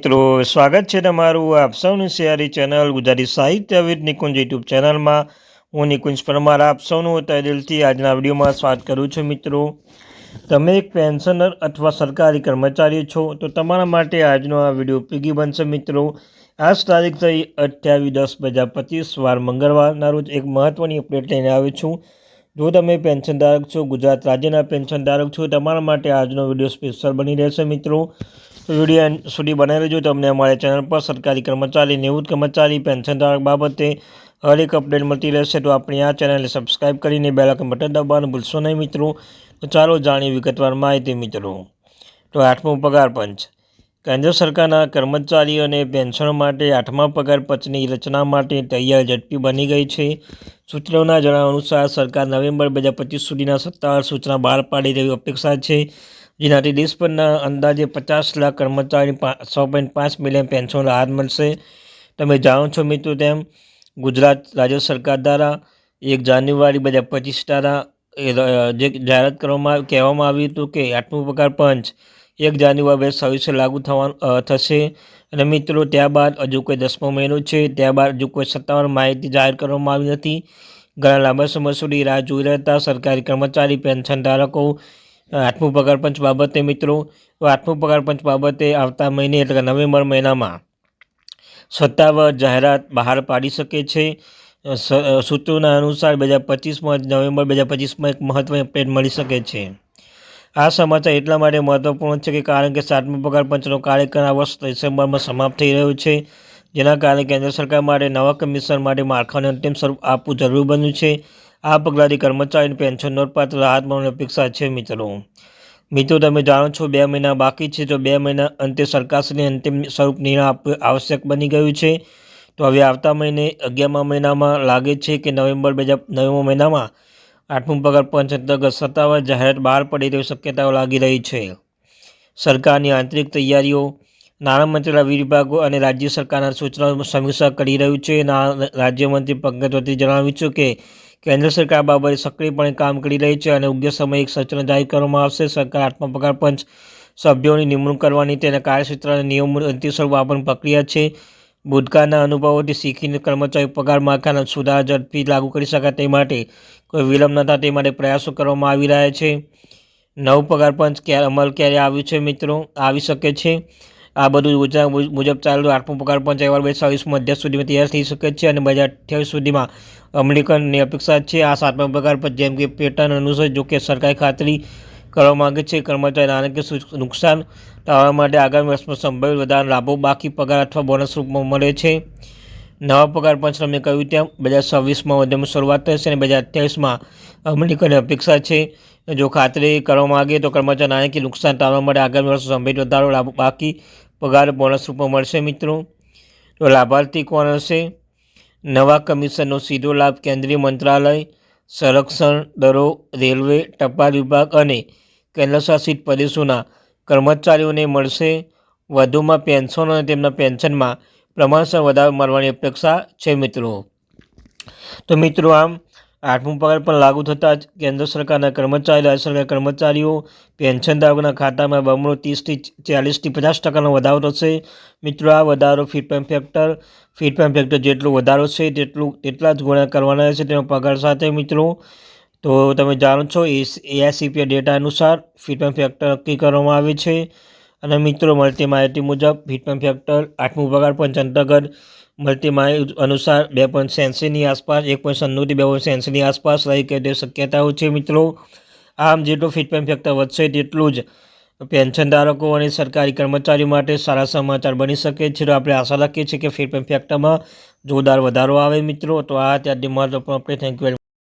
મિત્રો સ્વાગત છે તમારું આપ સૌની સિયારી ચેનલ ગુજરાતી સાહિત્ય વિદ નિકુંજ યુટ્યુબ ચેનલમાં। હું નિકુંજ પરમાર આપ સૌનું તહે દિલથી આજના વિડીયોમાં સ્વાગત કરું છું। મિત્રો તમે એક પેન્શનર અથવા સરકારી કર્મચારી છો તો તમારા માટે આજનો આ વિડીયો ઉપયોગી બનશે। મિત્રો આજ તારીખ થઈ 28/10/2025 વાર મંગળવારના રોજ એક મહત્ત્વની અપડેટ લઈને આવ્યો છું। જો તમે પેન્શન ધારક છો, ગુજરાત રાજ્યના પેન્શન ધારક છો, તમારા માટે આજનો વિડીયો સ્પેશિયલ બની રહેશે। મિત્રો તો વિડીયો સુધી બનાવી લેજો। તમને અમારા ચેનલ પર સરકારી કર્મચારી, નિવૃત્ત કર્મચારી, પેન્શન ધારક બાબતે હર એક અપડેટ મળતી રહેશે। તો આપણી આ ચેનલને સબસ્ક્રાઈબ કરીને બેલ આઇકન બટન દબાવવાનું ભૂલશો નહીં મિત્રો। તો ચાલો જાણીએ વિગતવાર માહિતી। મિત્રો તો 8મો પગાર પંચ કેન્દ્ર સરકારના કર્મચારીઓ અને પેન્શનો માટે 8મા પગાર પંચની રચના માટે તૈયાર ઝડપી બની ગઈ છે। સૂત્રોના જણાવ્યા અનુસાર સરકાર નવેમ્બર 2025 સુધીના સત્તાવાર સૂચના બહાર પાડી તેવી અપેક્ષા છે, જેનાથી દેશભરના અંદાજે 50 લાખ કર્મચારીને 6.5 મિલિયન પેન્શન રાહત મળશે। તમે જાણો છો મિત્રો તેમ ગુજરાત રાજ્ય સરકાર દ્વારા 1 જાન્યુઆરી 2025 દ્વારા જે જાહેરાત કહેવામાં આવ્યું હતું કે 8મો પગાર પંચ 1 જાન્યુઆરી 2026 લાગુ થશે। અને મિત્રો ત્યારબાદ હજુ કોઈ 10મો મહિનો છે, ત્યારબાદ હજુ કોઈ સત્તાવાર માહિતી જાહેર કરવામાં આવી નથી। ઘણા લાંબા સમય સુધી રાહ જોઈ રહ્યા હતા સરકારી કર્મચારી પેન્શન ધારકો 8મો પગાર પંચ બાબતે। મિત્રો 8મો પગાર પંચ બાબતે આવતા મહિને એટલે કે નવેમ્બર મહિનામાં સત્તાવાર જાહેરાત બહાર પાડી શકે છે। સૂત્રોના અનુસાર 2025માં નવેમ્બર 2025માં એક મહત્વની અપડેટ મળી શકે છે। આ સમાચાર એટલા માટે મહત્વપૂર્ણ છે કે કારણ કે 7મો પગાર પંચનો કાર્યકાળ આ વર્ષ ડિસેમ્બરમાં સમાપ્ત થઈ રહ્યો છે, જેના કારણે કેન્દ્ર સરકાર માટે નવા કમિશન માટે માળખાને અંતિમ સ્વરૂપ આપવું જરૂરી બન્યું છે। આ પગલાંથી કર્મચારીની પેન્શન નોંધપાત્ર રાહત મળવાની અપેક્ષા છે। મિત્રો તમે જાણો છો 2 મહિના બાકી છે, તો 2 મહિના અંતે સરકારશ્રીને અંતિમ સ્વરૂપ નિર્ણય આપવું આવશ્યક બની ગયું છે। તો હવે આવતા મહિને 11મા મહિનામાં લાગે છે કે નવેમ્બર મહિનામાં 8મો પગાર પંચ અંતર્ગત સત્તાવાર જાહેરાત બહાર પડે તેવી શક્યતાઓ લાગી રહી છે। સરકારની આંતરિક તૈયારીઓ નાણામંત્રીના વિભાગો અને રાજ્ય સરકારના સૂચનાઓની સમીક્ષા કરી રહ્યું છે। રાજ્યમંત્રી પંકજ ચૌધરીએ જણાવ્યું છે કે કેન્દ્ર સરકાર બાબતે સક્રિયપણે કામ કરી રહી છે અને યોગ્ય સમયે એક સૂચના જાહેર કરવામાં આવશે। સરકાર 8મા પગાર પંચ સભ્યોની નિમણૂક કરવાની તેના કાર્યક્ષેત્રના નિયમોનું અંતિમ સ્વરૂપ આપવાની પ્રક્રિયા છે। ભૂતકાળના અનુભવોથી શીખીને કર્મચારી પગાર માળખાના સુધારા ઝડપથી લાગુ કરી શકાય તે માટે કોઈ વિલંબ ન થાય તે માટે પ્રયાસો કરવામાં આવી રહ્યા છે। નવું પગાર પંચ અમલ ક્યારે આવ્યું છે? મિત્રો આવી શકે છે। આ બધું યોજના મુજબ ચાલુ 8મો પગાર પંચ અહેવાલ 2026 મધ્ય સુધીમાં તૈયાર થઈ શકે છે અને 2028 સુધીમાં અમલીકરણની અપેક્ષા છે। આ 7મા પગાર પંચ જેમ કે પેટર્ન અનુસાર જોકે સરકારી ખાતરી કરવા માંગે છે કર્મચારી નાણાકીય નુકસાન ટાળવા માટે આગામી વર્ષમાં સંભવિત વધારાના લાભો બાકી પગાર અથવા બોનસ રૂપમાં મળે છે। નવા પગાર પંચ તમને કહ્યું તેમ 2026માં મધ્યમાં શરૂઆત થશે અને 2028માં અમલીકરણની અપેક્ષા છે। જો ખાતરી કરવા માંગે તો કર્મચારી નાણાકીય નુકસાન ટાળવા માટે આગામી વર્ષમાં સંભવિત વધારો લાભો બાકી પગાર બોનસ રૂપમાં મળશે। મિત્રો તો લાભાર્થી કોણ હશે? નવા કમિશનનો સીધો લાભ કેન્દ્રીય મંત્રાલય, સંરક્ષણ દળો, રેલવે, ટપાલ વિભાગ અને કેન્દ્રશાસિત પ્રદેશોના કર્મચારીઓને મળશે। વધુમાં પેન્શનો અને તેમના પેન્શનમાં પ્રમાણસર વધારો મળવાની અપેક્ષા છે। તો મિત્રો આમ 8મો પગાર પણ લાગુ થતાં જ કેન્દ્ર સરકારના કર્મચારી, રાજ્ય સરકારના કર્મચારીઓ, પેન્શનધારકોના ખાતામાં બમણો 30થી 40થી 50% વધારો થશે। મિત્રો આ વધારો ફિટમેન્ટ ફેક્ટર જેટલો વધારો છે તેટલા જ ગુણ્યા કરવાના રહેશે તેના પગાર સાથે। મિત્રો તો તમે જાણો છો AICPA ડેટા અનુસાર ફિટમેન્ટ ફેક્ટર નક્કી કરવામાં આવે છે અને મિત્રો મળતી માહિતી મુજબ ફિટમેન્ટ ફેક્ટર 8મો પગાર પંચ અંતર્ગત મળતી માહિતી અનુસાર 2.86ની આસપાસ 1.96 થી 2.86ની આસપાસ રહી કે તે શક્યતાઓ છે। મિત્રો આમ જેટલું ફિટમેન્ટ ફેક્ટર વધશે તેટલું જ પેન્શન ધારકો અને સરકારી કર્મચારીઓ માટે સારા સમાચાર બની શકે છે। તો આપણે આશા રાખીએ છીએ કે ફિટમેન્ટ ફેક્ટરમાં જોરદાર વધારો આવે। મિત્રો તો આ ત્યારથી મહત્વપૂર્ણ આપણે થેન્ક યુ।